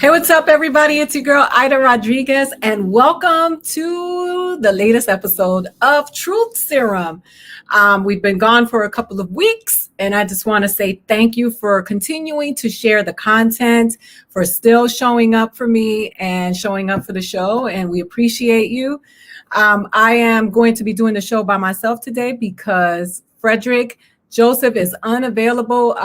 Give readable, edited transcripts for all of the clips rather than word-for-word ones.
Hey, what's up, everybody? It's your girl, Aida Rodriguez, and welcome to the latest episode of Truth Serum. We've been gone for a couple of weeks, and I just want to say thank you for continuing to share the content, for still showing up for me and showing up for the show, and we appreciate you. I am going to be doing the show by myself today because Frederick Joseph is unavailable.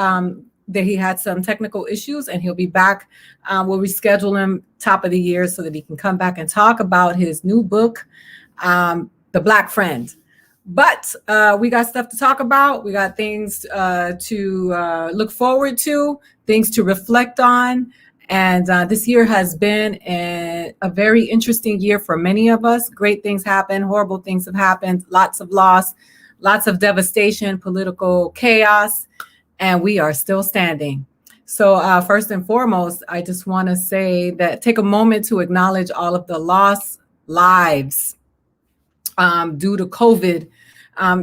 That he had some technical issues, and he'll be back. We'll reschedule him top of the year so that he can come back and talk about his new book, The Black Friend. But we got stuff to talk about. We got things to look forward to, things to reflect on. And this year has been a very interesting year for many of us. Great things happen, horrible things have happened, lots of loss, lots of devastation, political chaos. And we are still standing. So first and foremost, I just want to say that take a moment to acknowledge all of the lost lives due to COVID.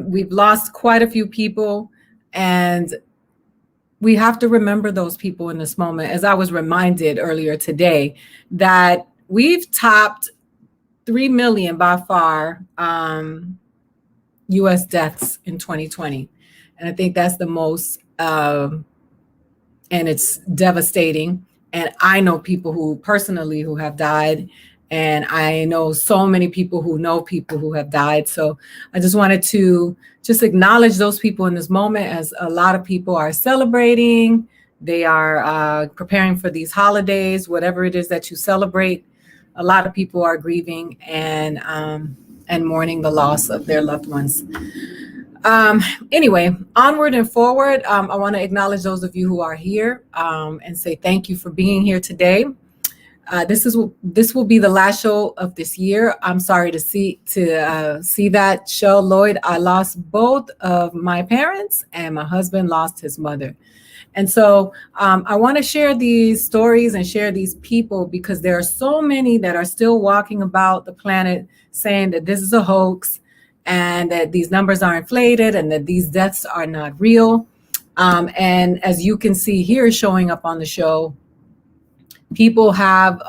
We've lost quite a few people, and we have to remember those people in this moment. As I was reminded earlier today, that we've topped 3 million by far US deaths in 2020. And I think that's the most, and it's devastating. And I know people who personally who have died, and I know so many people who know people who have died. So I just wanted to just acknowledge those people in this moment, as a lot of people are celebrating. They are preparing for these holidays, whatever it is that you celebrate. A lot of people are grieving and mourning the loss of their loved ones. Anyway, onward and forward, I want to acknowledge those of you who are here and say thank you for being here today. This will be the last show of this year. I'm sorry to see that show, Lloyd. I lost both of my parents, and my husband lost his mother. And so I want to share these stories and share these people because there are so many that are still walking about the planet saying that this is a hoax, and that these numbers are inflated, and that these deaths are not real. And as you can see here showing up on the show, people have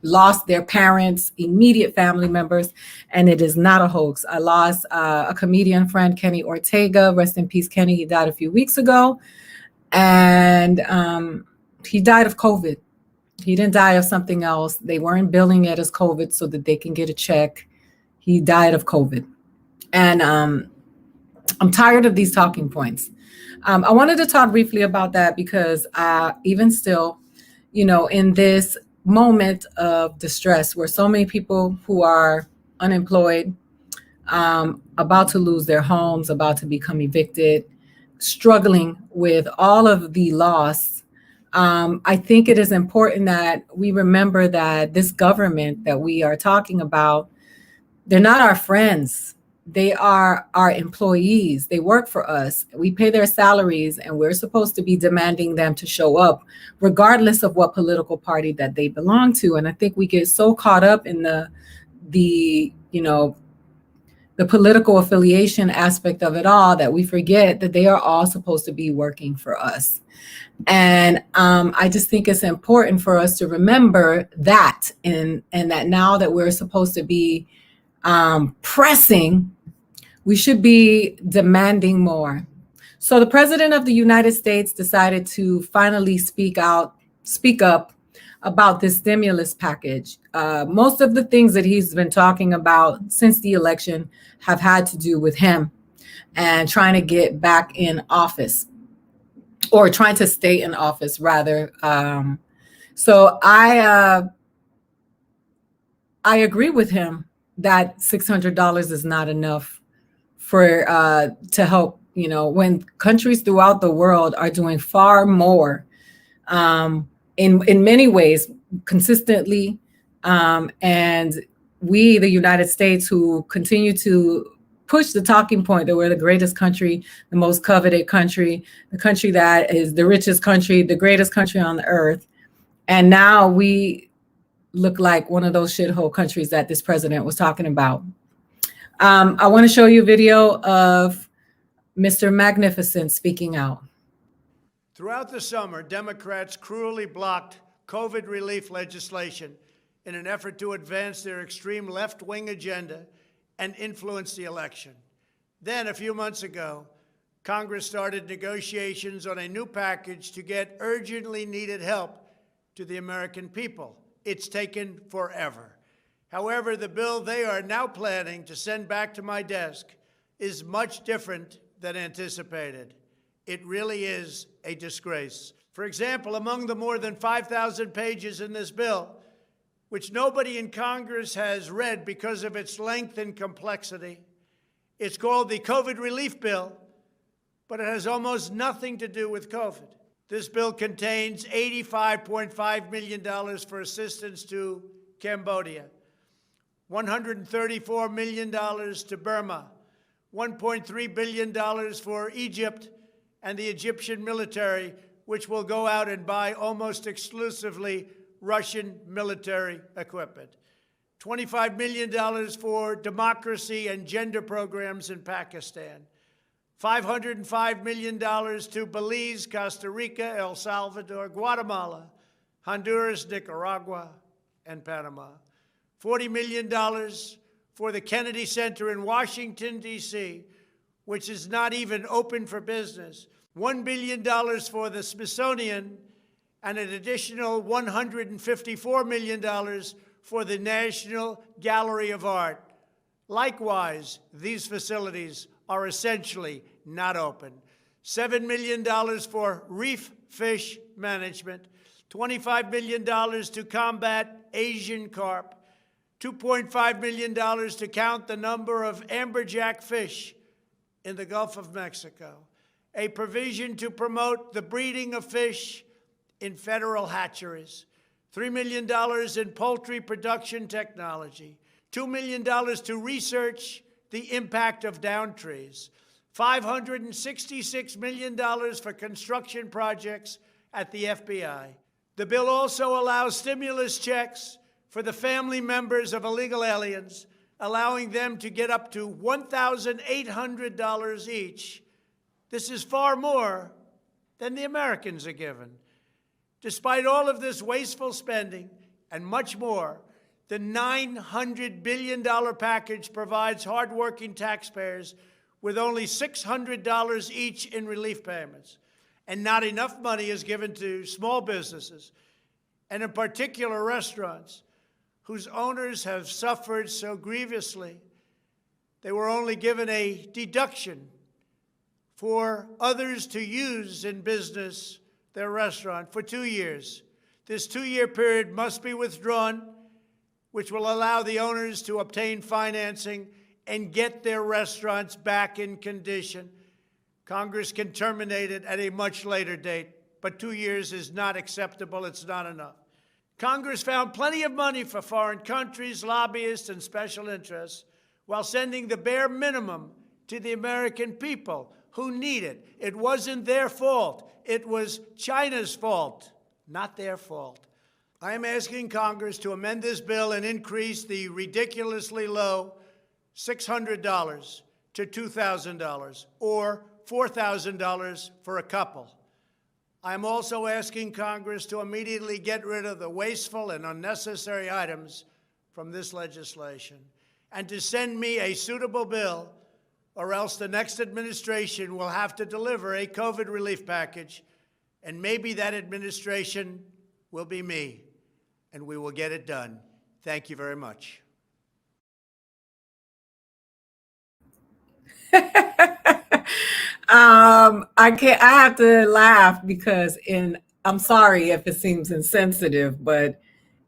lost their parents, immediate family members, and it is not a hoax. I lost a comedian friend, Kenny Ortega. Rest in peace, Kenny. He died a few weeks ago. And he died of COVID. He didn't die of something else. They weren't billing it as COVID so that they can get a check. He died of COVID. And I'm tired of these talking points. I wanted to talk briefly about that because even still, in this moment of distress where so many people who are unemployed, about to lose their homes, about to become evicted, struggling with all of the loss, I think it is important that we remember that this government that we are talking about, they're not our friends. They are our employees. They work for us. We pay their salaries, and we're supposed to be demanding them to show up regardless of what political party that they belong to. And I think we get so caught up in the political affiliation aspect of it all that we forget that they are all supposed to be working for us. And I just think it's important for us to remember that, and that now that we're supposed to be pressing, we should be demanding more. So the president of the United States decided to finally speak up about this stimulus package. Most of the things that he's been talking about since the election have had to do with him and trying to get back in office, or trying to stay in office rather. So I agree with him that $600 is not enough for to help, when countries throughout the world are doing far more in many ways consistently. And we, the United States, who continue to push the talking point that we're the greatest country, the most coveted country, the country that is the richest country, the greatest country on the earth. And now we look like one of those shithole countries that this president was talking about. I want to show you a video of Mr. Magnificent speaking out. Throughout the summer, Democrats cruelly blocked COVID relief legislation in an effort to advance their extreme left-wing agenda and influence the election. Then, a few months ago, Congress started negotiations on a new package to get urgently needed help to the American people. It's taken forever. However, the bill they are now planning to send back to my desk is much different than anticipated. It really is a disgrace. For example, among the more than 5,000 pages in this bill, which nobody in Congress has read because of its length and complexity, it's called the COVID Relief Bill, but it has almost nothing to do with COVID. This bill contains $85.5 million for assistance to Cambodia, $134 million to Burma, $1.3 billion for Egypt and the Egyptian military, which will go out and buy almost exclusively Russian military equipment, $25 million for democracy and gender programs in Pakistan, $505 million to Belize, Costa Rica, El Salvador, Guatemala, Honduras, Nicaragua, and Panama, $40 million for the Kennedy Center in Washington, D.C., which is not even open for business, $1 billion for the Smithsonian, and an additional $154 million for the National Gallery of Art. Likewise, these facilities are essentially not open. $7 million for reef fish management, $25 million to combat Asian carp, $2.5 million to count the number of amberjack fish in the Gulf of Mexico, a provision to promote the breeding of fish in federal hatcheries, $3 million in poultry production technology, $2 million to research the impact of down trees, $566 million for construction projects at the FBI. The bill also allows stimulus checks for the family members of illegal aliens, allowing them to get up to $1,800 each. This is far more than the Americans are given. Despite all of this wasteful spending and much more, the $900 billion package provides hardworking taxpayers with only $600 each in relief payments. And not enough money is given to small businesses, and in particular restaurants, whose owners have suffered so grievously. They were only given a deduction for others to use in business their restaurant for 2 years. This 2-year period must be withdrawn, which will allow the owners to obtain financing and get their restaurants back in condition. Congress can terminate it at a much later date, but 2 years is not acceptable. It's not enough. Congress found plenty of money for foreign countries, lobbyists, and special interests, while sending the bare minimum to the American people who need it. It wasn't their fault. It was China's fault, not their fault. I am asking Congress to amend this bill and increase the ridiculously low $600 to $2,000 or $4,000 for a couple. I am also asking Congress to immediately get rid of the wasteful and unnecessary items from this legislation and to send me a suitable bill, or else the next administration will have to deliver a COVID relief package, and maybe that administration will be me, and we will get it done. Thank you very much. I have to laugh because I'm sorry if it seems insensitive, but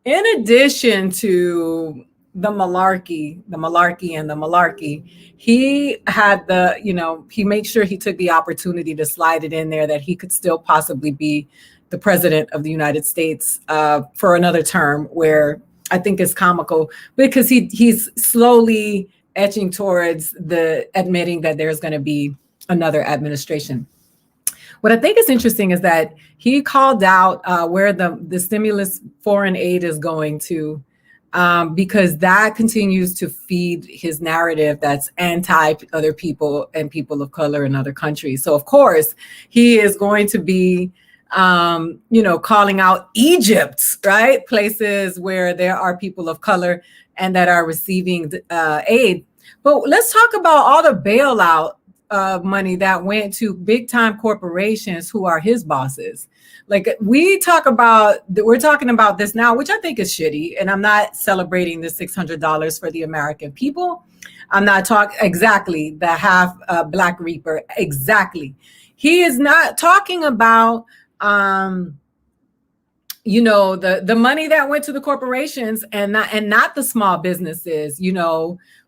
in addition to the malarkey, he had he made sure he took the opportunity to slide it in there that he could still possibly be the president of the United States for another term, where I think is comical because he's slowly edging towards the admitting that there's going to be another administration. What I think is interesting is that he called out where the stimulus foreign aid is going to, because that continues to feed his narrative that's anti other people and people of color in other countries. So of course he is going to be calling out Egypt, right? Places where there are people of color and that are receiving aid. But let's talk about all the bailout money that went to big time corporations who are his bosses. Like we're talking about this now, which I think is shitty. And I'm not celebrating the $600 for the American people. I'm not talking exactly the half Black Reaper. Exactly. He is not talking about, the money that went to the corporations and not the small businesses.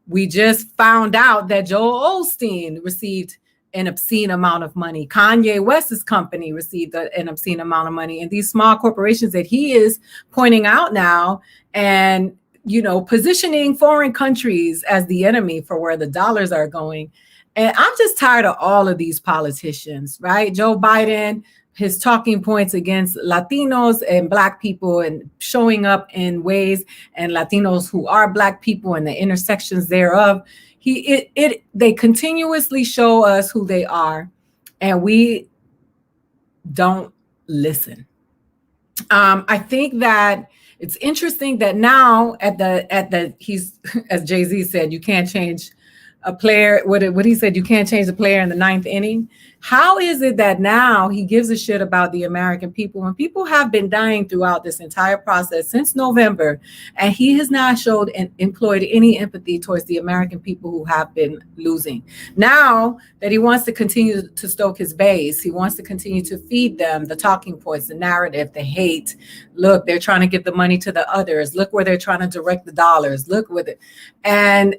We just found out that Joel Osteen received an obscene amount of money. Kanye West's company received an obscene amount of money. And these small corporations that he is pointing out now and, positioning foreign countries as the enemy for where the dollars are going. And I'm just tired of all of these politicians, right? Joe Biden, his talking points against Latinos and Black people and showing up in ways, and Latinos who are Black people and the intersections thereof. They continuously show us who they are, and we don't listen. I think that it's interesting that now he's, as Jay-Z said, you can't change a player. What he said, you can't change the player in the ninth inning. How is it that now he gives a shit about the American people when people have been dying throughout this entire process since November, and he has not showed and employed any empathy towards the American people who have been losing? Now that he wants to continue to stoke his base, he wants to continue to feed them the talking points, the narrative, the hate. Look, they're trying to give the money to the others. Look where they're trying to direct the dollars. Look with it. And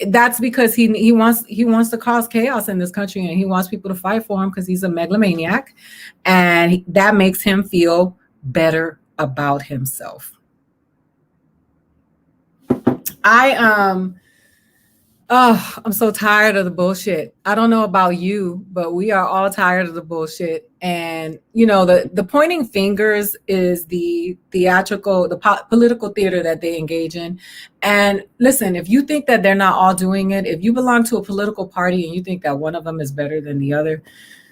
that's because he wants to cause chaos in this country, and he wants people to fight for him because he's a megalomaniac, and that makes him feel better about himself. I'm so tired of the bullshit. I don't know about you, but we are all tired of the bullshit. And, the pointing fingers is the political theater that they engage in. And listen, if you think that they're not all doing it, if you belong to a political party and you think that one of them is better than the other,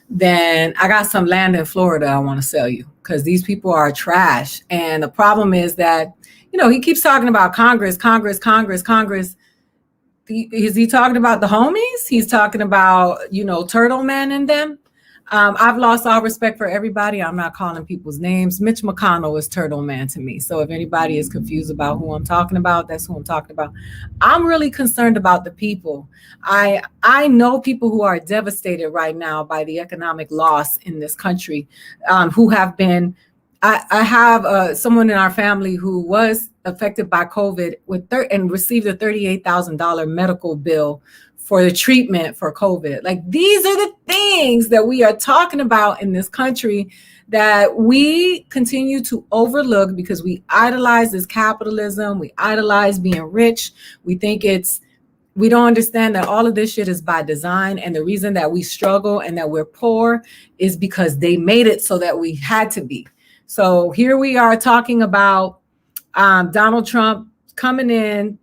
then I got some land in Florida I want to sell you, because these people are trash. And the problem is that, he keeps talking about Congress. Is he talking about the homies? He's talking about, Turtle Man and them. I've lost all respect for everybody. I'm not calling people's names. Mitch McConnell is Turtle Man to me. So if anybody is confused about who I'm talking about, that's who I'm talking about. I'm really concerned about the people. I know people who are devastated right now by the economic loss in this country, who have been. I have someone in our family who was affected by COVID and received a $38,000 medical bill for the treatment for COVID. Like, these are the things that we are talking about in this country that we continue to overlook because we idolize this capitalism. We idolize being rich. We don't understand that all of this shit is by design. And the reason that we struggle and that we're poor is because they made it so that we had to be. So here we are talking about Donald Trump coming in,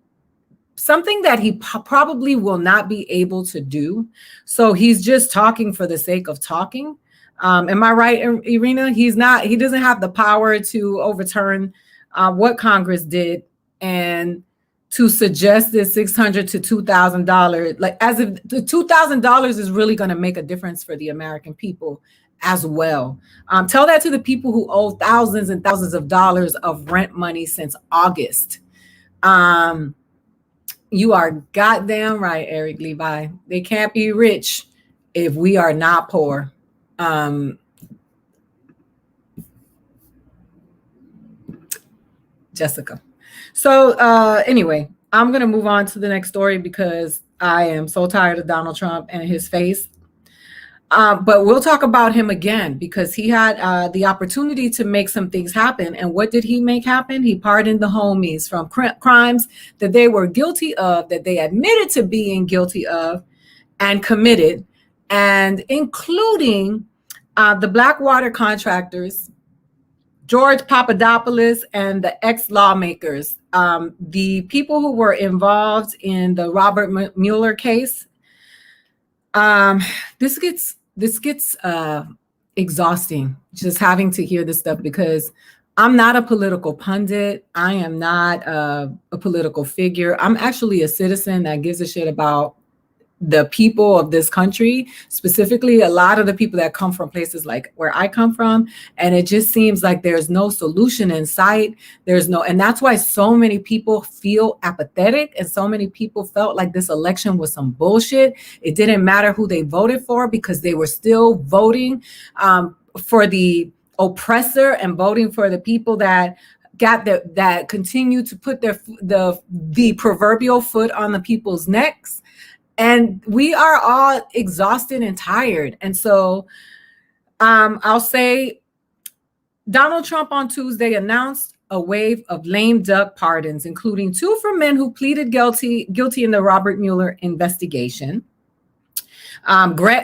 something that he probably will not be able to do. So he's just talking for the sake of talking. Am I right, Irina? He doesn't have the power to overturn what Congress did and to suggest this $600 to $2,000, like as if the $2,000 is really going to make a difference for the American people as well. Tell that to the people who owe thousands and thousands of dollars of rent money since August. You are goddamn right, Eric Levi. They can't be rich if we are not poor. Jessica. So anyway, I'm going to move on to the next story because I am so tired of Donald Trump and his face. But we'll talk about him again because he had the opportunity to make some things happen. And what did he make happen? He pardoned the homies from crimes that they were guilty of, that they admitted to being guilty of and committed, and including the Blackwater contractors, George Papadopoulos, and the ex-lawmakers, the people who were involved in the Robert Mueller case. This gets exhausting just having to hear this stuff, because I'm not a political pundit. I am not a political figure. I'm actually a citizen that gives a shit about the people of this country, specifically a lot of the people that come from places like where I come from. And it just seems like there's no solution in sight. And that's why so many people feel apathetic, and so many people felt like this election was some bullshit. It didn't matter who they voted for, because they were still voting for the oppressor and voting for the people that that continue to put the proverbial foot on the people's necks. And we are all exhausted and tired. And so I'll say Donald Trump on Tuesday announced a wave of lame duck pardons, including 2 for men who pleaded guilty in the Robert Mueller investigation.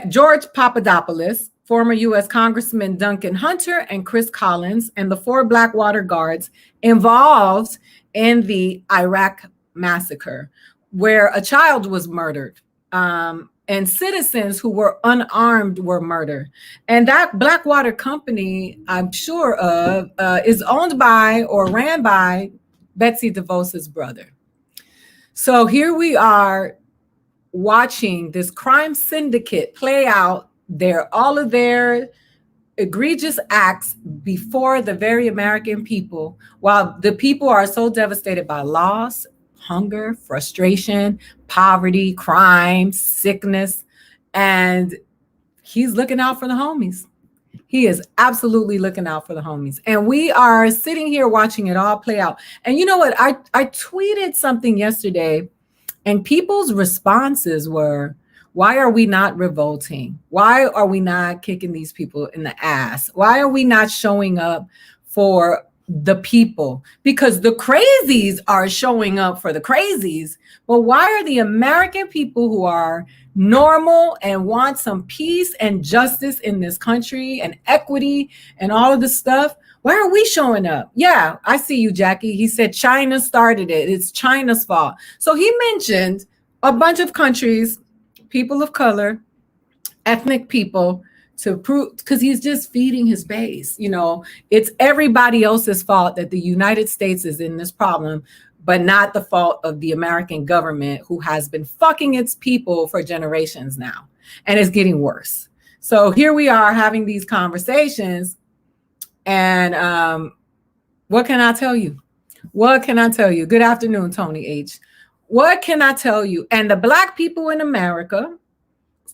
George Papadopoulos, former U.S. Congressman Duncan Hunter, and Chris Collins, and the 4 Blackwater guards involved in the Iraq massacre, where a child was murdered, and citizens who were unarmed were murdered. And that Blackwater company, I'm sure of, is owned by or ran by Betsy DeVos's brother. So here we are watching this crime syndicate play out all of their egregious acts before the very American people, while the people are so devastated by loss, hunger, frustration, poverty, crime, sickness. And he's looking out for the homies. He is absolutely looking out for the homies. And we are sitting here watching it all play out. And you know what? I tweeted something yesterday, and people's responses were, why are we not revolting? Why are we not kicking these people in the ass? Why are we not showing up for the people? Because the crazies are showing up for the crazies. But why are the American people who are normal and want some peace and justice in this country and equity and all of this stuff, why are we showing up? Yeah, I see you, Jackie. He said China started it. It's China's fault. So he mentioned a bunch of countries, people of color, ethnic people, to prove, because he's just feeding his base. You know, it's everybody else's fault that the United States is in this problem, but not the fault of the American government, who has been fucking its people for generations now. And it's getting worse. So here we are having these conversations. And what can I tell you? What can I tell you? Good afternoon, Tony H. What can I tell you? And the Black people in America,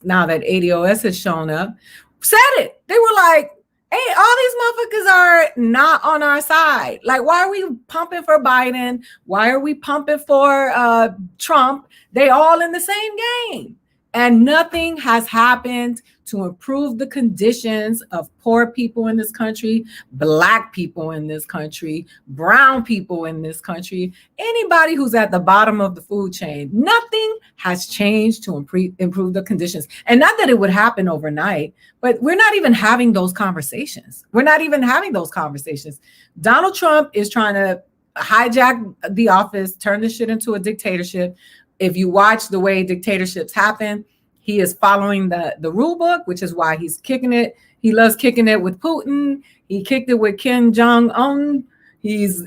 now that ADOS has shown up, said it. They were like, hey, all these motherfuckers are not on our side. Like, why are we pumping for Biden? Why are we pumping for Trump? They all in the same game. And nothing has happened to improve the conditions of poor people in this country, Black people in this country, brown people in this country, anybody who's at the bottom of the food chain. Nothing has changed to improve the conditions. And not that it would happen overnight, but we're not even having those conversations. We're not even having those conversations. Donald Trump is trying to hijack the office, turn this shit into a dictatorship. If you watch the way dictatorships happen, he is following the rule book, which is why he's kicking it. He loves kicking it with Putin. He kicked it with Kim Jong-un. He's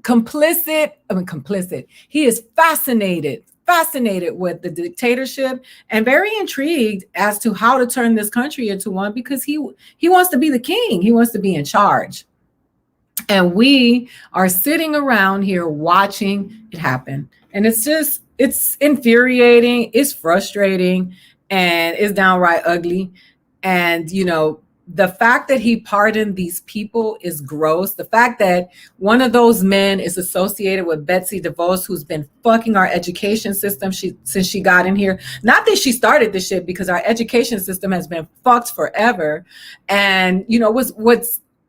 complicit. He is fascinated with the dictatorship, and very intrigued as to how to turn this country into one, because he wants to be the king. He wants to be in charge. And we are sitting around here watching it happen. And it's infuriating, it's frustrating, and it's downright ugly. And, you know, the fact that he pardoned these people is gross. The fact that one of those men is associated with Betsy DeVos, who's been fucking our education system since she got in here. Not that she started this shit, because our education system has been fucked forever. And, you know,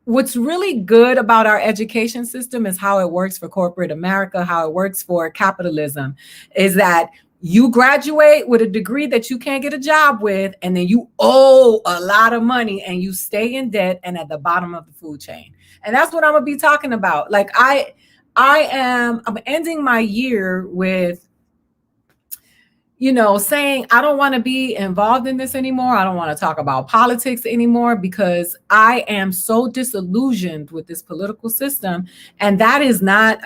what's really good about our education system is how it works for corporate America, how it works for capitalism, is that you graduate with a degree that you can't get a job with, and then you owe a lot of money and you stay in debt and at the bottom of the food chain. And that's what I'm gonna be talking about. Like I'm ending my year with saying, I don't want to be involved in this anymore. I don't want to talk about politics anymore because I am so disillusioned with this political system. And that's not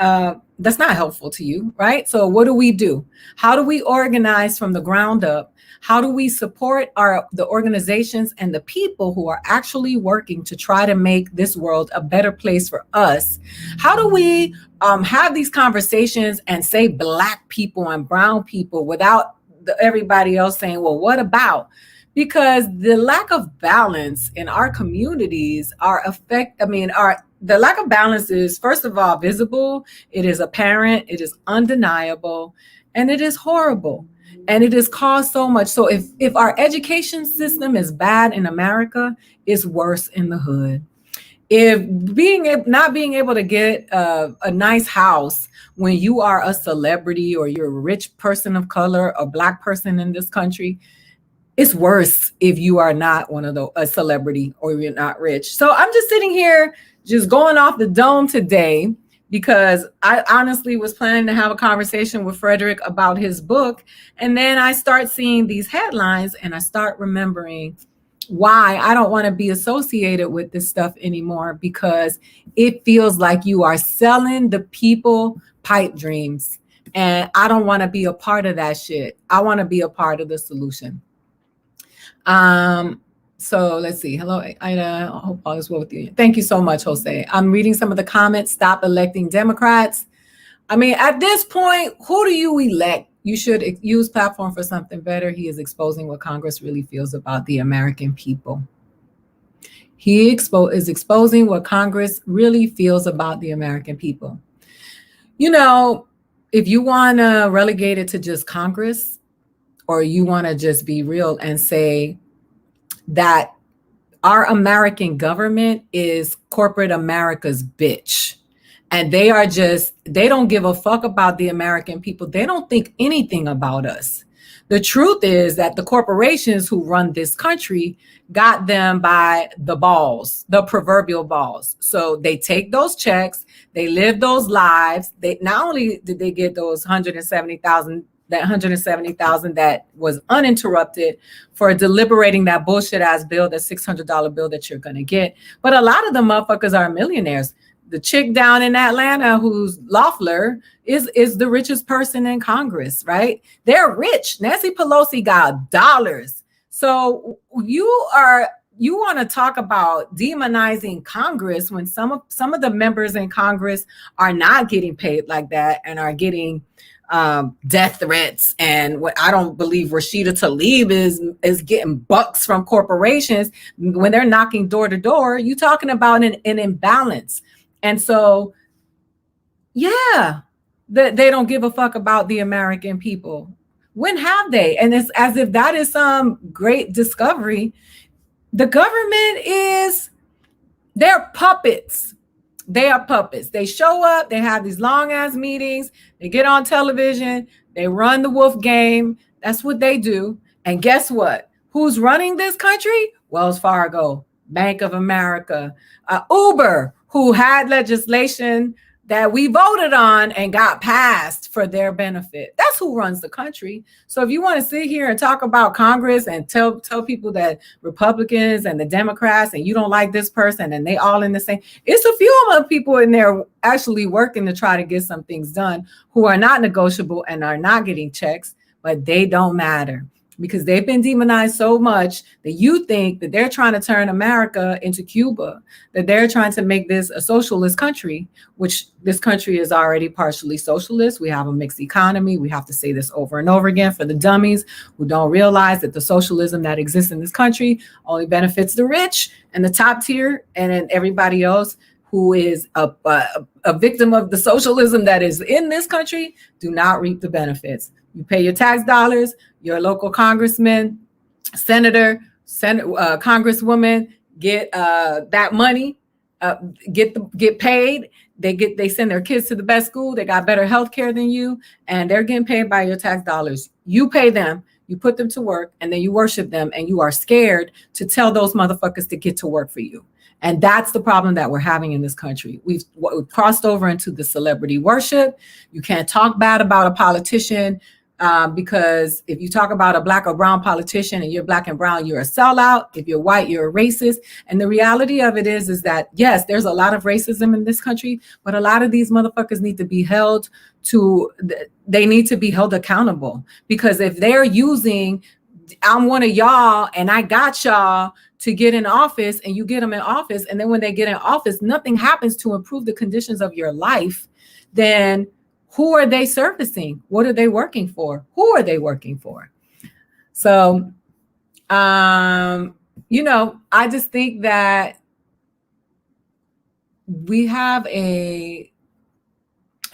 helpful to you, right? So what do? How do we organize from the ground up? How do we support the organizations and the people who are actually working to try to make this world a better place for us? How do we have these conversations and say Black people and brown people without everybody else saying, well, what about? Because the lack of balance in our communities the lack of balance is, first of all, visible. It is apparent. It is undeniable. And it is horrible. And it has caused so much. So if our education system is bad in America, it's worse in the hood. If not being able to get a nice house when you are a celebrity or you're a rich person of color, a Black person in this country, it's worse if you are not a celebrity or you're not rich. So I'm just sitting here just going off the dome today because I honestly was planning to have a conversation with Frederick about his book. And then I start seeing these headlines and I start remembering why I don't want to be associated with this stuff anymore, because it feels like you are selling the people pipe dreams. And I don't want to be a part of that shit. I want to be a part of the solution. So let's see. Hello, Aida. I hope all is well with you. Thank you so much, Jose. I'm reading some of the comments. Stop electing Democrats. I mean, at this point, who do you elect? You should use platform for something better. He is exposing what Congress really feels about the American people. He is exposing what Congress really feels about the American people. If you want to relegate it to just Congress, or you want to just be real and say that our American government is corporate America's bitch. And they don't give a fuck about the American people. They don't think anything about us. The truth is that the corporations who run this country got them by the balls, the proverbial balls. So they take those checks, they live those lives. They not only did they get those 170,000 that was uninterrupted for deliberating that bullshit ass bill, that $600 bill that you're gonna get, but a lot of the motherfuckers are millionaires. The chick down in Atlanta who's Loeffler is the richest person in Congress, right? They're rich. Nancy Pelosi got dollars. So you want to talk about demonizing Congress when some of the members in Congress are not getting paid like that and are getting death threats. And what I don't believe Rashida Tlaib is getting bucks from corporations when they're knocking door to door. You talking about an imbalance. And so, yeah, they don't give a fuck about the American people. When have they? And it's as if that is some great discovery. The government they're puppets. They are puppets. They show up, they have these long ass meetings, they get on television, they run the wolf game. That's what they do. And guess what? Who's running this country? Wells Fargo, Bank of America, Uber, who had legislation that we voted on and got passed for their benefit. That's who runs the country. So if you want to sit here and talk about Congress and tell people that Republicans and the Democrats and you don't like this person and they all in the same, it's a few of them people in there actually working to try to get some things done who are not negotiable and are not getting checks, but they don't matter. Because they've been demonized so much that you think that they're trying to turn America into Cuba, that they're trying to make this a socialist country, which this country is already partially socialist. We have a mixed economy. We have to say this over and over again for the dummies who don't realize that the socialism that exists in this country only benefits the rich and the top tier, and then everybody else who is a victim of the socialism that is in this country do not reap the benefits. You pay your tax dollars, your local congressman, senator, congresswoman get that money, get paid. They send their kids to the best school. They got better health care than you, and they're getting paid by your tax dollars. You pay them, you put them to work, and then you worship them, and you are scared to tell those motherfuckers to get to work for you. And that's the problem that we're having in this country. We've crossed over into the celebrity worship. You can't talk bad about a politician Because if you talk about a black or brown politician and you're black and brown, you're a sellout. If you're white, you're a racist. And the reality of it is that, yes, there's a lot of racism in this country, but a lot of these motherfuckers need to be held to, they need to be held accountable. Because if they're using, I'm one of y'all and I got y'all to get in office, and you get them in office, and then when they get in office, nothing happens to improve the conditions of your life, then who are they servicing? What are they working for? Who are they working for? So, you know, I just think that we have a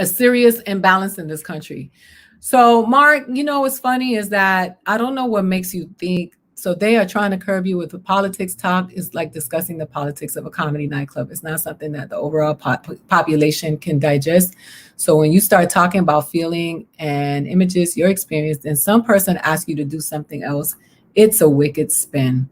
serious imbalance in this country. So, Mark, you know, what's funny is that I don't know what makes you think. So they are trying to curb you with the politics talk. It's like discussing the politics of a comedy nightclub. It's not something that the overall population can digest. So when you start talking about feeling and images, your experience, and some person asks you to do something else, it's a wicked spin.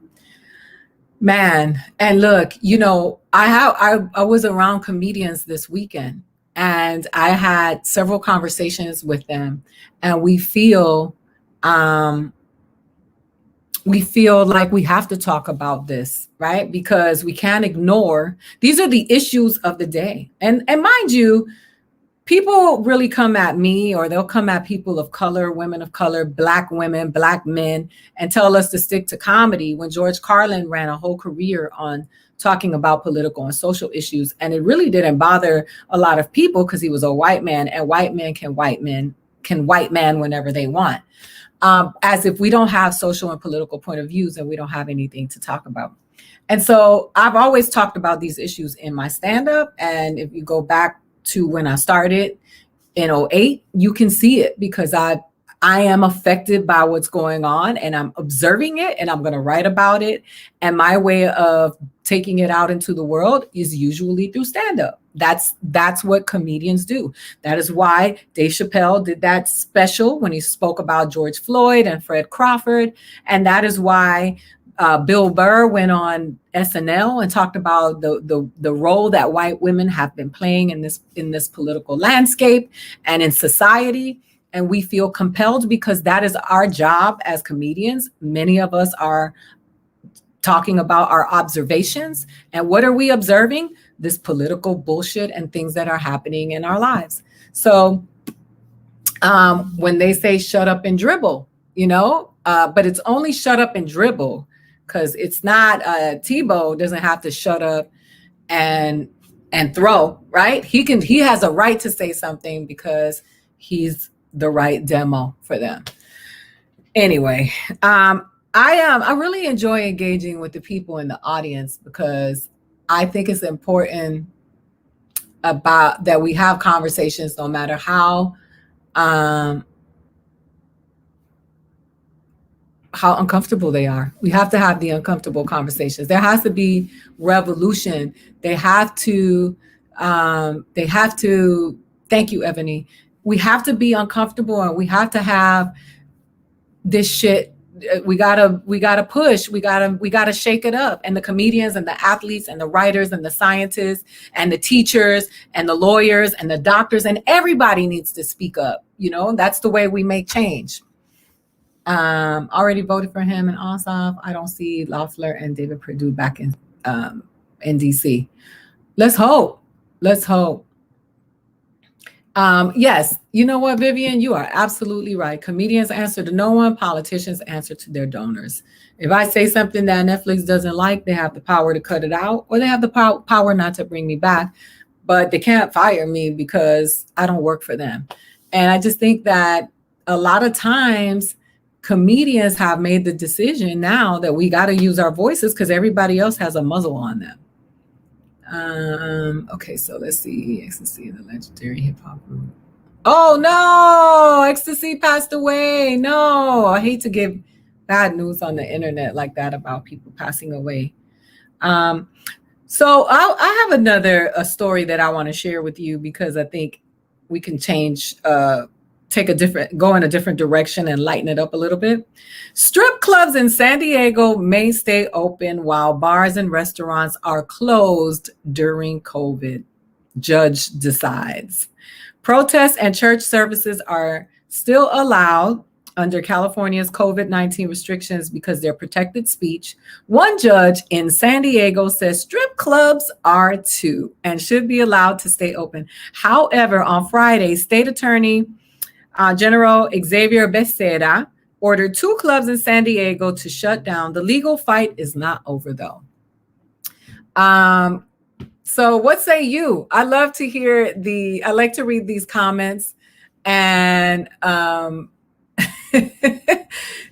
Man, and look, you know, I was around comedians this weekend, and I had several conversations with them, and we feel like we have to talk about this, right? Because we can't ignore, these are the issues of the day. And mind you, people really come at me, or they'll come at people of color, women of color, black women, black men, and tell us to stick to comedy, when George Carlin ran a whole career on talking about political and social issues. And it really didn't bother a lot of people because he was a white man, and white men can white man whenever they want. As if we don't have social and political point of views and we don't have anything to talk about. And so I've always talked about these issues in my stand-up. And if you go back to when I started in 2008, you can see it, because I am affected by what's going on, and I'm observing it, and I'm going to write about it. And my way of taking it out into the world is usually through stand-up. That's what comedians do. That is why Dave Chappelle did that special when he spoke about George Floyd and Fred Crawford. And that is why Bill Burr went on SNL and talked about the role that white women have been playing in this political landscape and in society. And we feel compelled, because that is our job as comedians. Many of us are talking about our observations. And what are we observing? This political bullshit and things that are happening in our lives. So when they say shut up and dribble, you know, but it's only shut up and dribble, because it's not, Tebow doesn't have to shut up and throw, right? He has a right to say something because he's the right demo for them. Anyway, I really enjoy engaging with the people in the audience, because I think it's important about that we have conversations, no matter how uncomfortable they are. We have to have the uncomfortable conversations. There has to be revolution. They have to, thank you, Ebony. We have to be uncomfortable, and we have to have this shit. We gotta push. We gotta shake it up. And the comedians and the athletes and the writers and the scientists and the teachers and the lawyers and the doctors, and everybody needs to speak up. You know, that's the way we make change. Already voted for him in Ossoff. I don't see Loeffler and David Perdue back in DC. Let's hope. Yes, you know what, Vivian, you are absolutely right. Comedians answer to no one, politicians answer to their donors. If I say something that Netflix doesn't like, they have the power to cut it out, or they have the power not to bring me back, but they can't fire me because I don't work for them. And I just think that a lot of times comedians have made the decision now that we got to use our voices because everybody else has a muzzle on them. Okay, so let's see. Ecstasy, the legendary hip hop group. Oh no, Ecstasy passed away. No, I hate to give bad news on the internet like that about people passing away. So I have a story that I want to share with you, because I think we can change, go in a different direction and lighten it up a little bit. Strip clubs in San Diego may stay open while bars and restaurants are closed during COVID. Judge decides. Protests and church services are still allowed under California's COVID-19 restrictions because they're protected speech. One judge in San Diego says strip clubs are too and should be allowed to stay open. However, on Friday, State Attorney General Xavier Becerra ordered 2 clubs in San Diego to shut down. The legal fight is not over, though. So what say you? I like to read these comments, and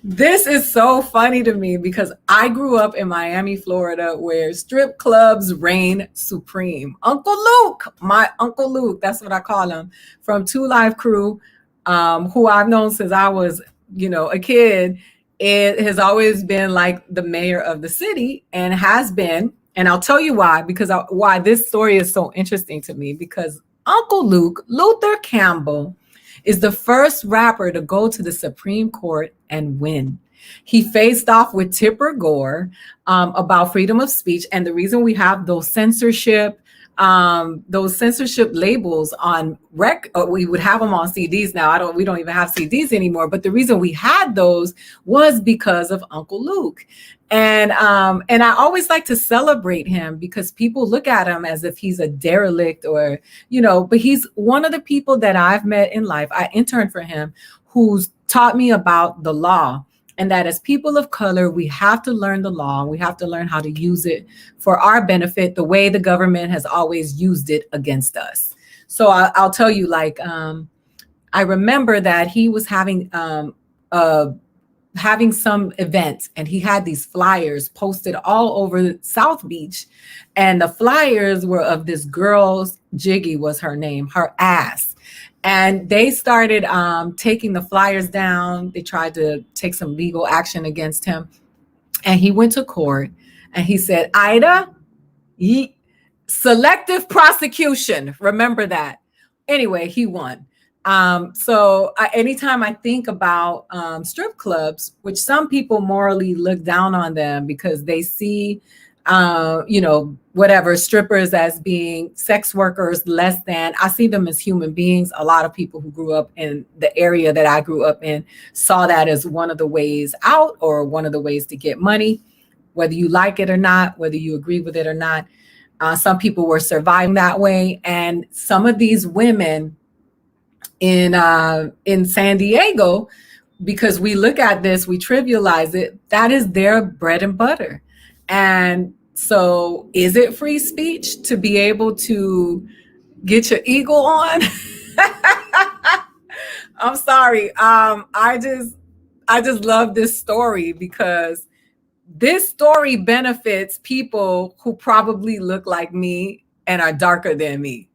this is so funny to me because I grew up in Miami, Florida, where strip clubs reign supreme. Uncle Luke, my Uncle Luke, that's what I call him, from 2 Live Crew, who I've known since I was, a kid. It has always been like the mayor of the city and has been. And I'll tell you why, why this story is so interesting to me, because Uncle Luke, Luther Campbell, is the first rapper to go to the Supreme Court and win. He faced off with Tipper Gore about freedom of speech. And the reason we have those censorship labels on we would have them on CDs now. We don't even have CDs anymore. But the reason we had those was because of Uncle Luke. And I always like to celebrate him because people look at him as if he's a derelict or, but he's one of the people that I've met in life. I interned for him, who's taught me about the law. And that as people of color, we have to learn the law. We have to learn how to use it for our benefit, the way the government has always used it against us. So I'll tell you, I remember that he was having some event, and he had these flyers posted all over South Beach. And the flyers were of this girl's, Jiggy was her name, her ass. And they started taking the flyers down. They tried to take some legal action against him. And he went to court and he said, Aida, selective prosecution. Remember that. Anyway, he won. So anytime I think about strip clubs, which some people morally look down on them because they see, strippers as being sex workers less than, I see them as human beings. A lot of people who grew up in the area that I grew up in saw that as one of the ways out or one of the ways to get money, whether you like it or not, whether you agree with it or not. Some people were surviving that way. And some of these women in San Diego, because we look at this, we trivialize it, that is their bread and butter. And so is it free speech to be able to get your ego on? I'm sorry. I just love this story because this story benefits people who probably look like me and are darker than me.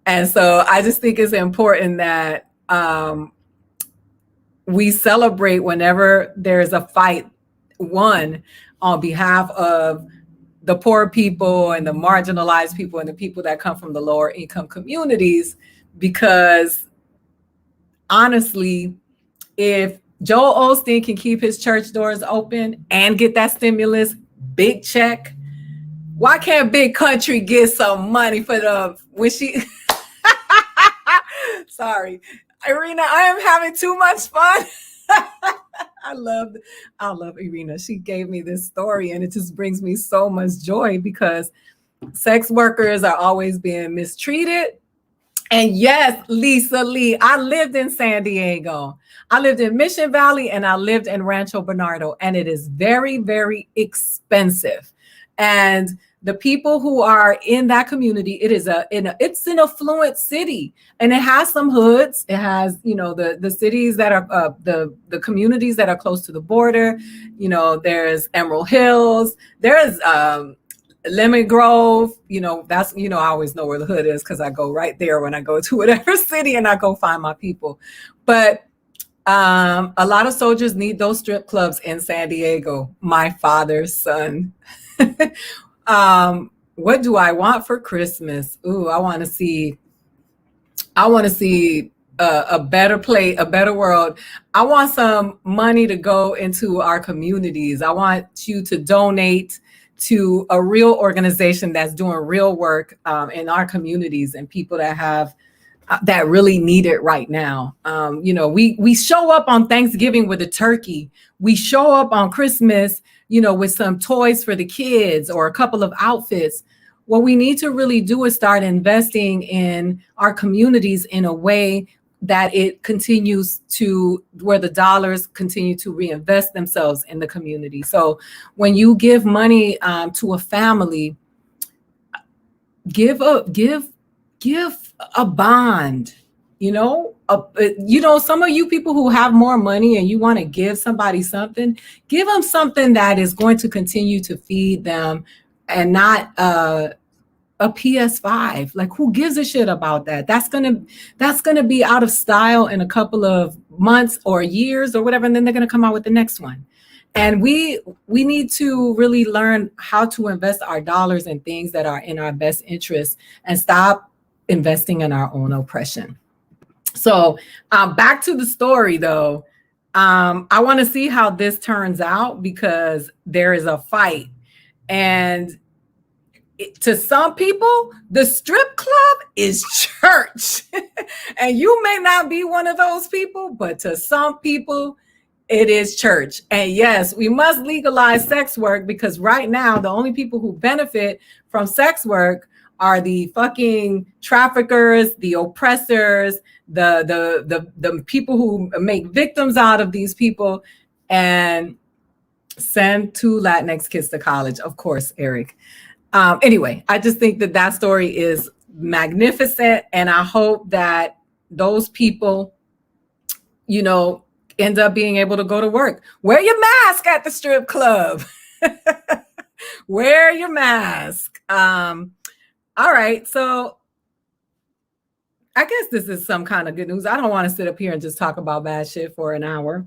And so I just think it's important that we celebrate whenever there's a fight won on behalf of the poor people and the marginalized people and the people that come from the lower income communities. Because honestly, if Joel Osteen can keep his church doors open and get that stimulus, big check, why can't Big Country get some money for when she... Sorry, Irina, I am having too much fun. I love Irina. She gave me this story and it just brings me so much joy because sex workers are always being mistreated. And yes, Lisa Lee, I lived in San Diego. I lived in Mission Valley and I lived in Rancho Bernardo, and it is very, very expensive. And the people who are in that community, it's an affluent city, and it has some hoods. It has, the cities that are the communities that are close to the border. There's Emerald Hills. There's Lemon Grove. That's I always know where the hood is because I go right there when I go to whatever city and I go find my people. But a lot of soldiers need those strip clubs in San Diego. My father's son. What do I want for Christmas? Ooh, I want to see a better place, a better world. I want some money to go into our communities. I want you to donate to a real organization that's doing real work in our communities and people that have that really need it right now. We show up on Thanksgiving with a turkey. We show up on Christmas, with some toys for the kids or a couple of outfits. What we need to really do is start investing in our communities in a way that it continues to, where the dollars continue to reinvest themselves in the community. So when you give money to a family, give a bond. Some of you people who have more money and you want to give somebody something, give them something that is going to continue to feed them, and not a PS5. Like, who gives a shit about that? That's gonna be out of style in a couple of months or years or whatever, and then they're gonna come out with the next one. And we need to really learn how to invest our dollars in things that are in our best interest, and stop investing in our own oppression. So back to the story, though. I want to see how this turns out, because there is a fight. And to some people, the strip club is church. And you may not be one of those people, but to some people, it is church. And yes, we must legalize sex work, because right now, the only people who benefit from sex work are the fucking traffickers, the oppressors, the people who make victims out of these people, and send 2 Latinx kids to college. Of course, Eric. Anyway, I just think that story is magnificent, and I hope that those people, end up being able to go to work. Wear your mask at the strip club. Wear your mask. All right, so I guess this is some kind of good news. I don't want to sit up here and just talk about bad shit for an hour.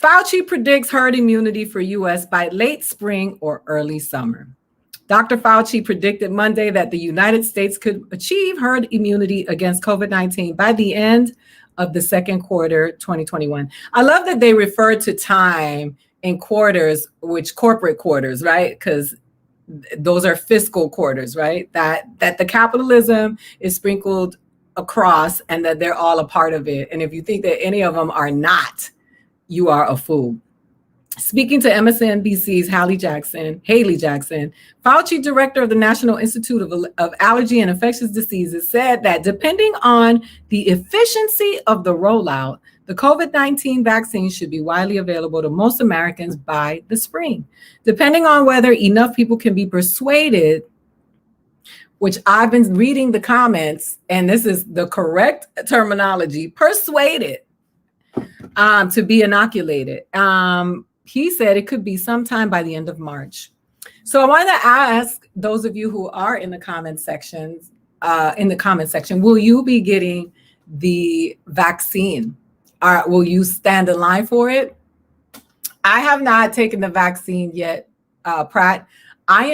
Fauci predicts herd immunity for U.S. by late spring or early summer. Dr. Fauci predicted Monday that the United States could achieve herd immunity against COVID-19 by the end of the second quarter 2021. I love that they refer to time in quarters, which corporate quarters, right? Because those are fiscal quarters, right? That the capitalism is sprinkled across, and that they're all a part of it. And if you think that any of them are not, you are a fool. Speaking to MSNBC's Haley Jackson, Fauci, director of the National Institute of Allergy and Infectious Diseases, said that depending on the efficiency of the rollout, the COVID-19 vaccine should be widely available to most Americans by the spring. Depending on whether enough people can be persuaded, which I've been reading the comments, and this is the correct terminology, persuaded to be inoculated. He said it could be sometime by the end of March. So I want to ask those of you who are in the comment section, will you be getting the vaccine? Will you stand in line for it? I have not taken the vaccine yet, Pratt. I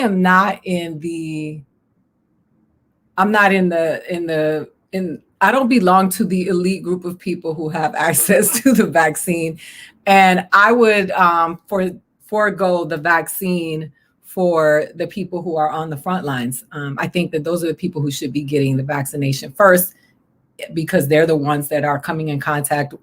don't belong to the elite group of people who have access to the vaccine. And I would forego the vaccine for the people who are on the front lines. I think that those are the people who should be getting the vaccination first, because they're the ones that are coming in contact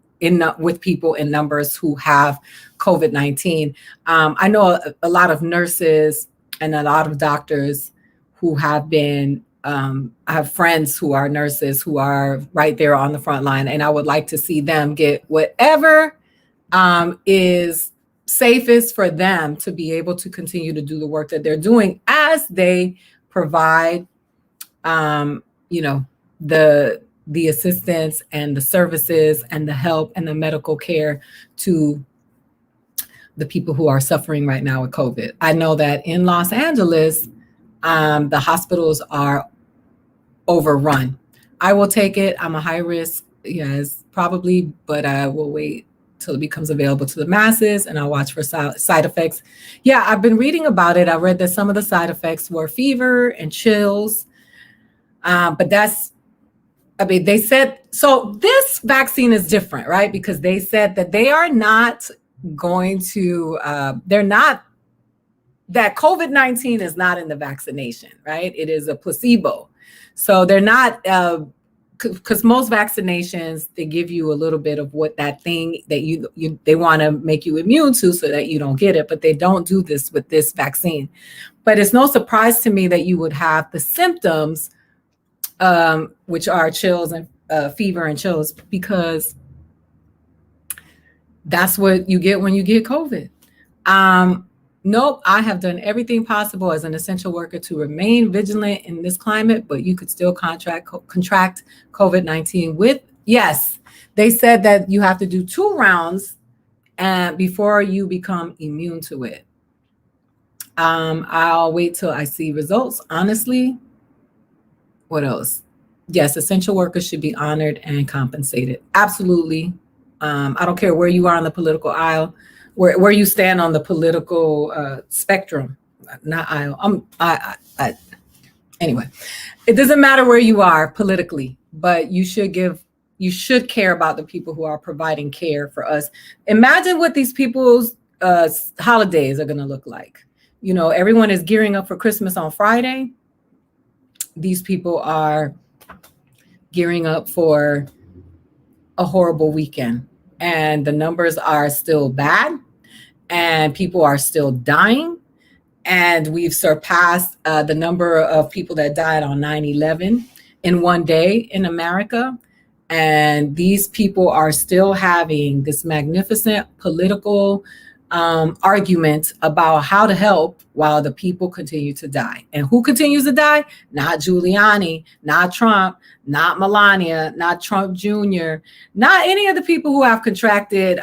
with people in numbers who have COVID-19. I know a lot of nurses and a lot of doctors who have been, I have friends who are nurses who are right there on the front line, and I would like to see them get whatever is safest for them to be able to continue to do the work that they're doing as they provide, the assistance and the services and the help and the medical care to the people who are suffering right now with COVID. I know that in Los Angeles, the hospitals are overrun. I will take it. I'm a high risk, yes, probably, but I will wait till it becomes available to the masses, and I'll watch for side effects. Yeah, I've been reading about it. I read that some of the side effects were fever and chills, but they said, so this vaccine is different, right? Because they said that they are not going to, that COVID-19 is not in the vaccination, right? It is a placebo. So they're not because most vaccinations, they give you a little bit of what that thing that they want to make you immune to so that you don't get it, but they don't do this with this vaccine. But it's no surprise to me that you would have the symptoms, which are chills and fever and chills, because that's what you get when you get COVID. Nope, I have done everything possible as an essential worker to remain vigilant in this climate, but you could still contract COVID-19 with, yes, they said that you have to do 2 rounds before you become immune to it. I'll wait till I see results, honestly. What else? Yes, essential workers should be honored and compensated. Absolutely. I don't care where you are on the political aisle, where you stand on the political spectrum, not aisle. Anyway, it doesn't matter where you are politically, but you should care about the people who are providing care for us. Imagine what these people's holidays are going to look like. You know, everyone is gearing up for Christmas on Friday. These people are gearing up for a horrible weekend, and the numbers are still bad, and people are still dying, and we've surpassed the number of people that died on 9/11 in one day in America. And these people are still having this magnificent political argument about how to help while the people continue to die. And who continues to die? Not Giuliani, not Trump, not Melania, not Trump Jr., not any of the people who have contracted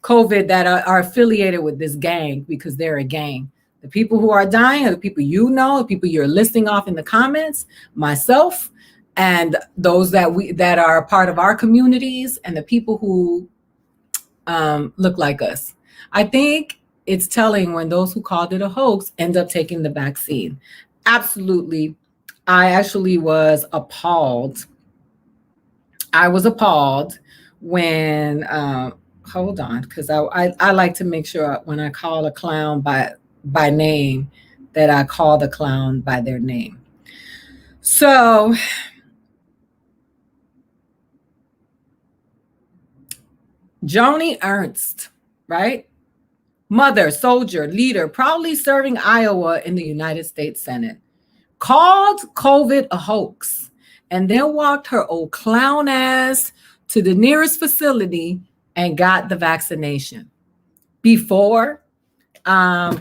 COVID that are affiliated with this gang, because they're a gang. The people who are dying are the people you know, the people you're listing off in the comments, myself, and those that are a part of our communities, and the people who look like us. I think it's telling when those who called it a hoax end up taking the vaccine. Absolutely. I actually was appalled. I was appalled when, hold on, because I like to make sure when I call a clown by name that I call the clown by their name. So Joni Ernst, right? Mother, soldier, leader, proudly serving Iowa in the United States Senate, called COVID a hoax, and then walked her old clown ass to the nearest facility and got the vaccination before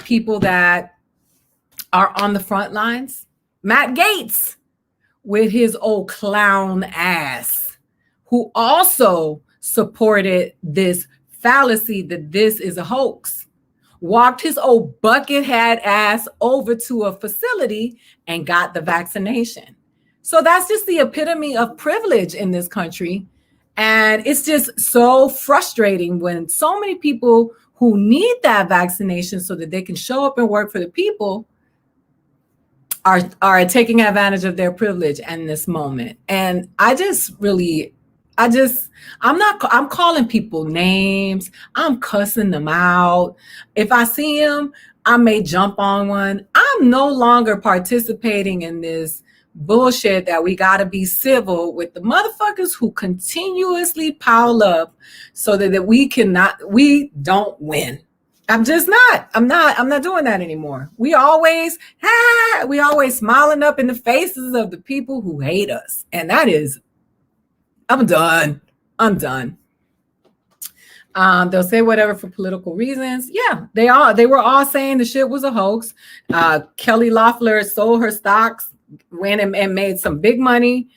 people that are on the front lines. Matt Gaetz, with his old clown ass, who also supported this fallacy that this is a hoax, walked his old bucket hat ass over to a facility and got the vaccination. So that's just the epitome of privilege in this country. And it's just so frustrating when so many people who need that vaccination so that they can show up and work for the people are taking advantage of their privilege in this moment. And I'm calling people names. I'm cussing them out. If I see them, I may jump on one. I'm no longer participating in this bullshit that we got to be civil with the motherfuckers who continuously pile up so that we don't win. I'm not doing that anymore. We always smiling up in the faces of the people who hate us. And that is, I'm done. They'll say whatever for political reasons. Yeah, they were all saying the shit was a hoax. Kelly Loeffler sold her stocks, went and made some big money.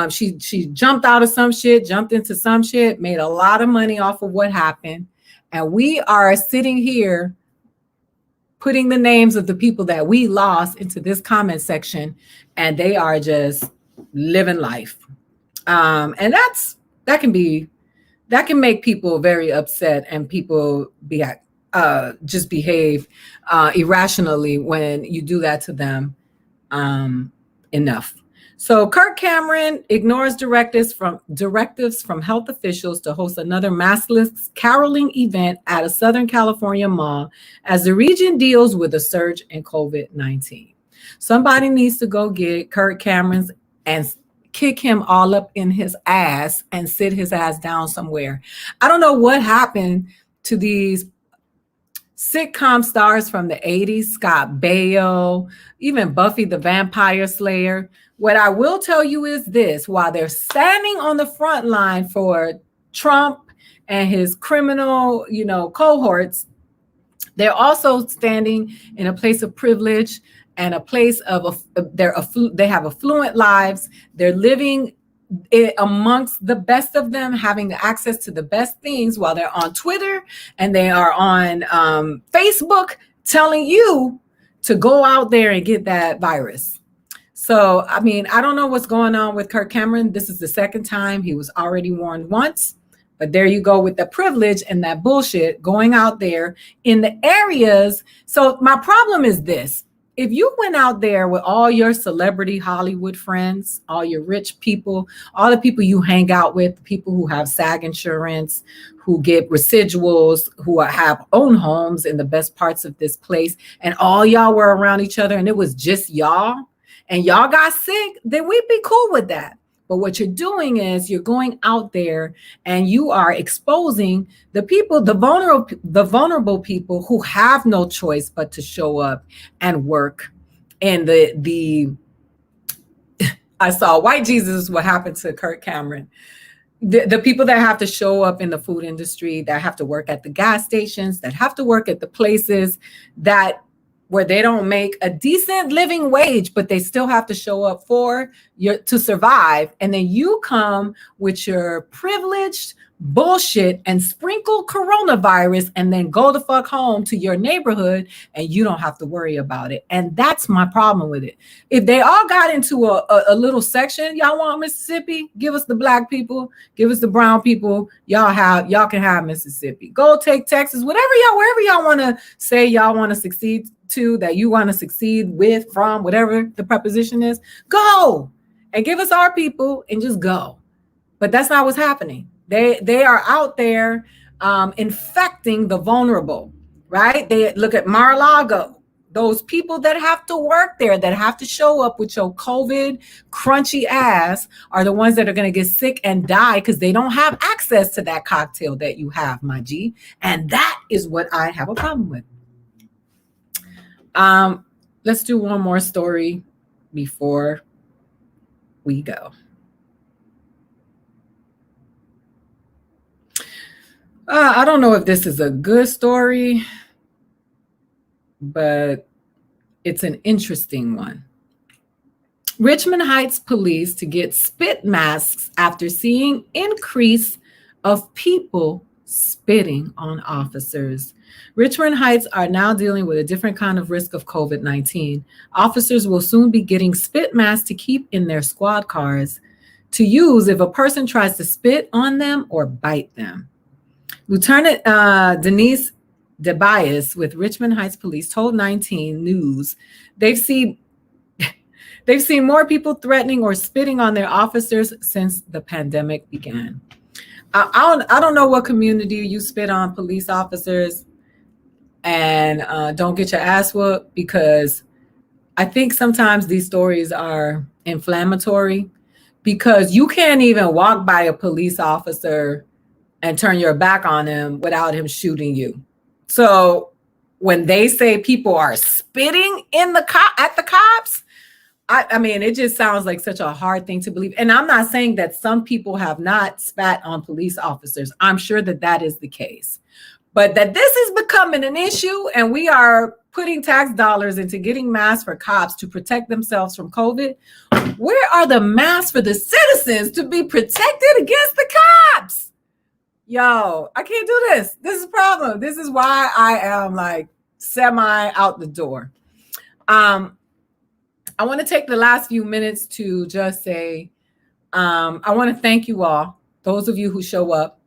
She jumped out of some shit, jumped into some shit, made a lot of money off of what happened. And we are sitting here putting the names of the people that we lost into this comment section, and they are just living life. And that can make people very upset, and people just behave irrationally when you do that to them enough. So Kirk Cameron ignores directives from health officials to host another maskless caroling event at a Southern California mall as the region deals with a surge in COVID-19. Somebody needs to go get Kirk Cameron's and kick him all up in his ass and sit his ass down somewhere. I don't know what happened to these sitcom stars from the 80s, Scott Baio, even Buffy the Vampire Slayer. What I will tell you is this: while they're standing on the front line for Trump and his criminal, cohorts, they're also standing in a place of privilege and a place of they have affluent lives. They're living amongst the best of them, having access to the best things while they're on Twitter and they are on Facebook telling you to go out there and get that virus. So, I mean, I don't know what's going on with Kirk Cameron. This is the second time. He was already warned once. But there you go with the privilege and that bullshit going out there in the areas. So my problem is this: if you went out there with all your celebrity Hollywood friends, all your rich people, all the people you hang out with, people who have SAG insurance, who get residuals, who have own homes in the best parts of this place, and all y'all were around each other and it was just y'all, and y'all got sick, then we'd be cool with that. But what you're doing is you're going out there and you are exposing the people, the vulnerable people who have no choice but to show up and work. And I saw white Jesus, what happened to Kirk Cameron. The people that have to show up in the food industry, that have to work at the gas stations, that have to work at the places where they don't make a decent living wage, but they still have to show up to survive. And then you come with your privileged bullshit and sprinkle coronavirus and then go the fuck home to your neighborhood and you don't have to worry about it. And that's my problem with it. If they all got into a little section, y'all want Mississippi? Give us the black people, give us the brown people. Y'all can have Mississippi. Go take Texas, wherever y'all want to say y'all want to succeed to, that you want to succeed with, from, whatever the preposition is, go and give us our people and just go. But that's not what's happening. They are out there infecting the vulnerable, right? They look at Mar-a-Lago, those people that have to work there, that have to show up with your COVID crunchy ass, are the ones that are going to get sick and die because they don't have access to that cocktail that you have, my G. And that is what I have a problem with. Let's do one more story before we go. I don't know if this is a good story, but it's an interesting one. Richmond Heights police to get spit masks after seeing increase of people spitting on officers. Richmond Heights are now dealing with a different kind of risk of COVID-19. Officers will soon be getting spit masks to keep in their squad cars to use if a person tries to spit on them or bite them. Lieutenant Denise DeBias with Richmond Heights Police told 19 News they've seen more people threatening or spitting on their officers since the pandemic began. I don't know what community you spit on police officers and don't get your ass whooped, because I think sometimes these stories are inflammatory, because you can't even walk by a police officer and turn your back on him without him shooting you. So when they say people are spitting at the cops, I mean, it just sounds like such a hard thing to believe. And I'm not saying that some people have not spat on police officers. I'm sure that is the case. But that this is becoming an issue and we are putting tax dollars into getting masks for cops to protect themselves from COVID. Where are the masks for the citizens to be protected against the cops? Yo, I can't do this. This is a problem. This is why I am like semi out the door. I want to take the last few minutes to just say, I want to thank you all, those of you who show up.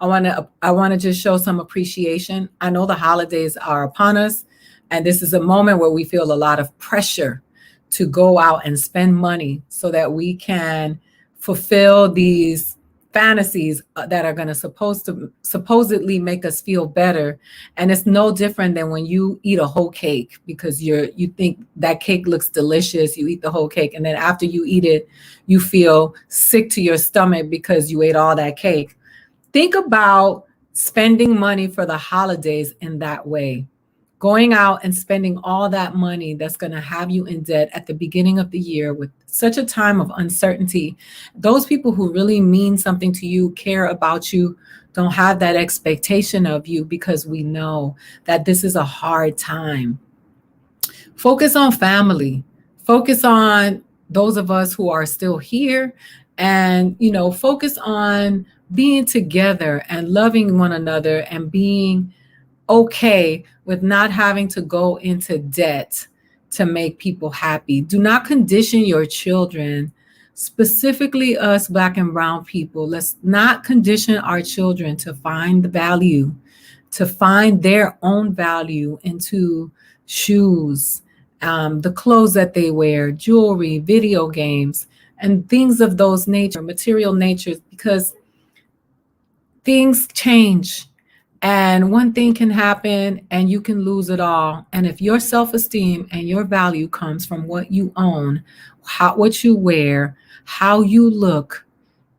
I want to just show some appreciation. I know the holidays are upon us, and this is a moment where we feel a lot of pressure to go out and spend money so that we can fulfill these fantasies that are going to supposedly make us feel better. And it's no different than when you eat a whole cake because you think that cake looks delicious. You eat the whole cake, and then after you eat it, you feel sick to your stomach because you ate all that cake. Think about spending money for the holidays in that way. Going out and spending all that money that's going to have you in debt at the beginning of the year with such a time of uncertainty. Those people who really mean something to you, care about you, don't have that expectation of you because we know that this is a hard time. Focus on family. Focus on those of us who are still here, and focus on being together and loving one another and being okay with not having to go into debt to make people happy. Do not condition your children, specifically us Black and brown people. Let's not condition our children to find the value, to find their own value into shoes, the clothes that they wear, jewelry, video games, and things of those nature, material natures, because things change. And one thing can happen and you can lose it all. And if your self-esteem and your value comes from what you own, what you wear, how you look,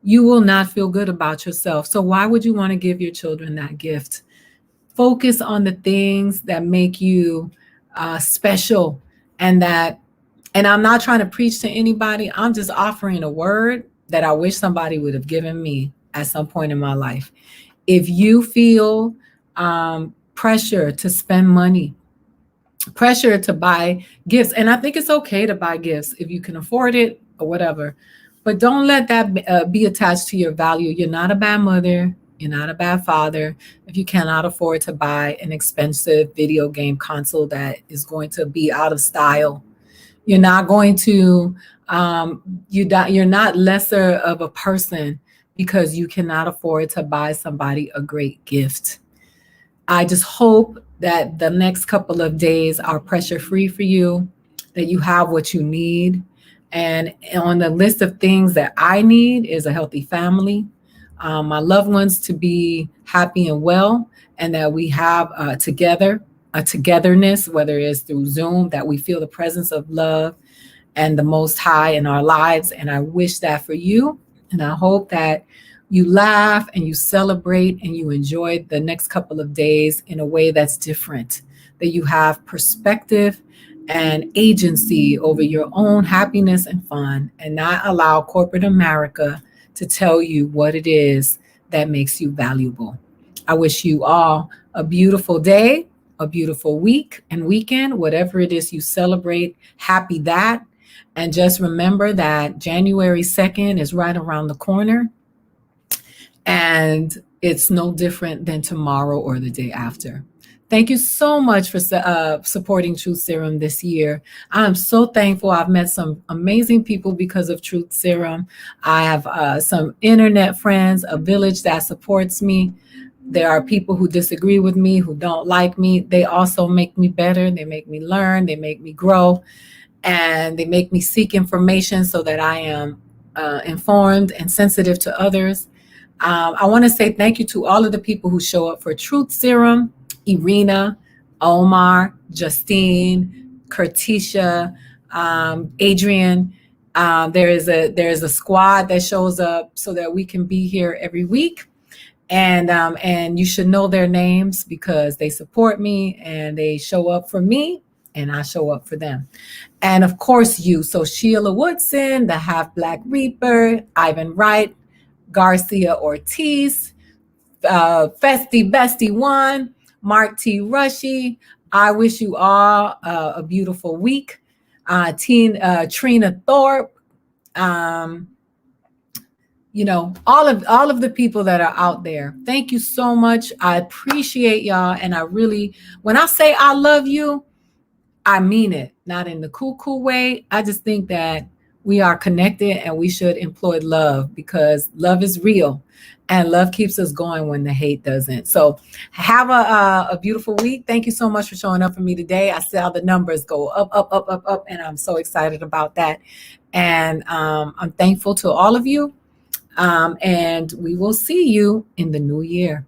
you will not feel good about yourself. So why would you want to give your children that gift? Focus on the things that make you special, and I'm not trying to preach to anybody. I'm just offering a word that I wish somebody would have given me at some point in my life. If you feel pressure to spend money, pressure to buy gifts, and I think it's okay to buy gifts if you can afford it or whatever, but don't let that be attached to your value. You're not a bad mother. You're not a bad father if you cannot afford to buy an expensive video game console that is going to be out of style. You're not going to, you're not lesser of a person because you cannot afford to buy somebody a great gift. I just hope that the next couple of days are pressure-free for you, that you have what you need. And on the list of things that I need is a healthy family, my loved ones to be happy and well, and that we have a togetherness, whether it's through Zoom, that we feel the presence of love and the Most High in our lives. And I wish that for you. And I hope that you laugh and you celebrate and you enjoy the next couple of days in a way that's different, that you have perspective and agency over your own happiness and fun, and not allow corporate America to tell you what it is that makes you valuable. I wish you all a beautiful day, a beautiful week and weekend, whatever it is you celebrate. Happy that. And just remember that January 2nd is right around the corner. And it's no different than tomorrow or the day after. Thank you so much for supporting Truth Serum this year. I'm so thankful. I've met some amazing people because of Truth Serum. I have some internet friends, a village that supports me. There are people who disagree with me, who don't like me. They also make me better. They make me learn. They make me grow. And they make me seek information so that I am informed and sensitive to others. I want to say thank you to all of the people who show up for Truth Serum: Irina, Omar, Justine, Kurtisha, Adrian. There is a squad that shows up so that we can be here every week. And you should know their names because they support me and they show up for me and I show up for them. And of course you. So Sheila Woodson, the Half Black Reaper, Ivan Wright, Garcia Ortiz, Festy Bestie One, Mark T. Rushy. I wish you all a beautiful week. Trina Thorpe, all of the people that are out there. Thank you so much. I appreciate y'all. And I really, when I say I love you, I mean it, not in the cool way. I just think that we are connected and we should employ love because love is real and love keeps us going when the hate doesn't. So have a beautiful week. Thank you so much for showing up for me today. I saw the numbers go up, and I'm so excited about that. And I'm thankful to all of you. And we will see you in the new year.